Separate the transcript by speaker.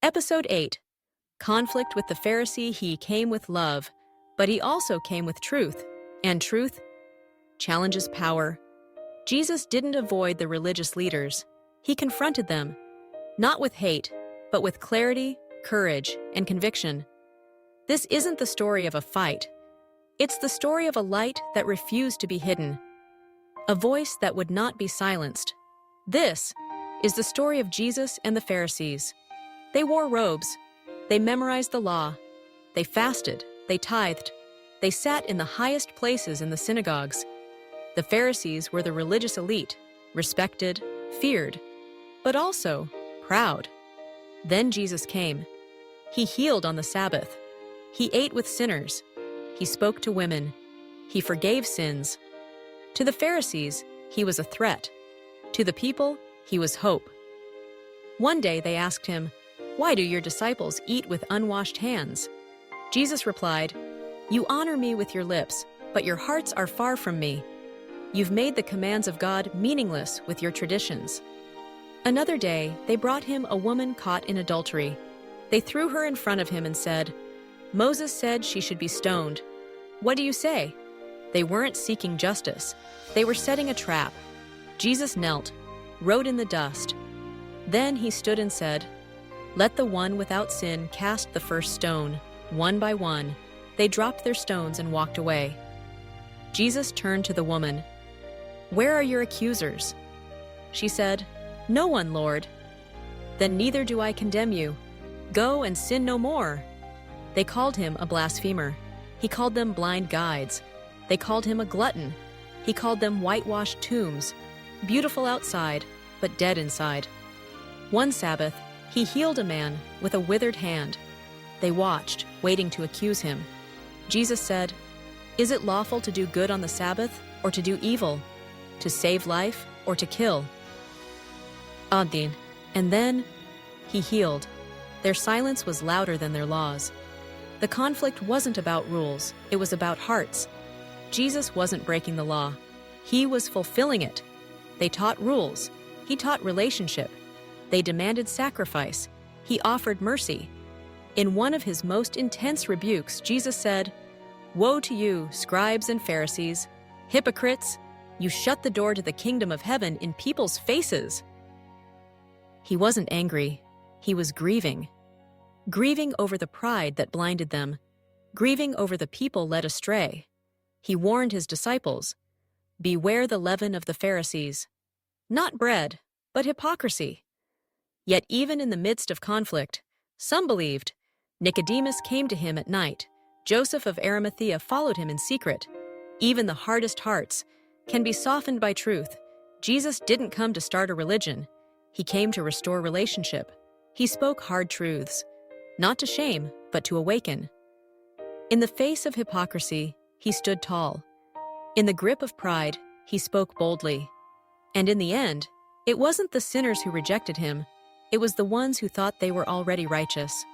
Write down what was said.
Speaker 1: Episode 8. Conflict with the Pharisee. He came with love, but he also came with truth. And truth challenges power. Jesus didn't avoid the religious leaders. He confronted them, not with hate, but with clarity, courage, and conviction. This isn't the story of a fight. It's the story of a light that refused to be hidden, a voice that would not be silenced. This is the story of Jesus and the Pharisees. They wore robes. They memorized the law. They fasted. They tithed. They sat in the highest places in the synagogues. The Pharisees were the religious elite, respected, feared, but also proud. Then Jesus came. He healed on the Sabbath. He ate with sinners. He spoke to women. He forgave sins. To the Pharisees, he was a threat. To the people, he was hope. One day they asked him, "Why do your disciples eat with unwashed hands?" Jesus replied, "You honor me with your lips, but your hearts are far from me. You've made the commands of God meaningless with your traditions." Another day, they brought him a woman caught in adultery. They threw her in front of him and said, "Moses said she should be stoned. What do you say?" They weren't seeking justice. They were setting a trap. Jesus knelt, wrote in the dust. Then he stood and said, "Let the one without sin cast the first stone." One by one, they dropped their stones and walked away. Jesus turned to the woman. "Where are your accusers?" She said, "No one, Lord." "Then neither do I condemn you. Go and sin no more." They called him a blasphemer. He called them blind guides. They called him a glutton. He called them whitewashed tombs, beautiful outside, but dead inside. One Sabbath, he healed a man with a withered hand. They watched, waiting to accuse him. Jesus said, "Is it lawful to do good on the Sabbath or to do evil, to save life or to kill?" Adin. And then he healed. Their silence was louder than their laws. The conflict wasn't about rules, it was about hearts. Jesus wasn't breaking the law. He was fulfilling it. They taught rules. He taught relationship. They demanded sacrifice. He offered mercy. In one of his most intense rebukes, Jesus said, "Woe to you, scribes and Pharisees, hypocrites! You shut the door to the kingdom of heaven in people's faces." He wasn't angry. He was grieving. Grieving over the pride that blinded them. Grieving over the people led astray. He warned his disciples, "Beware the leaven of the Pharisees." Not bread, but hypocrisy. Yet even in the midst of conflict, some believed. Nicodemus came to him at night. Joseph of Arimathea followed him in secret. Even the hardest hearts can be softened by truth. Jesus didn't come to start a religion. He came to restore relationship. He spoke hard truths, not to shame, but to awaken. In the face of hypocrisy, he stood tall. In the grip of pride, he spoke boldly. And in the end, it wasn't the sinners who rejected him. It was the ones who thought they were already righteous.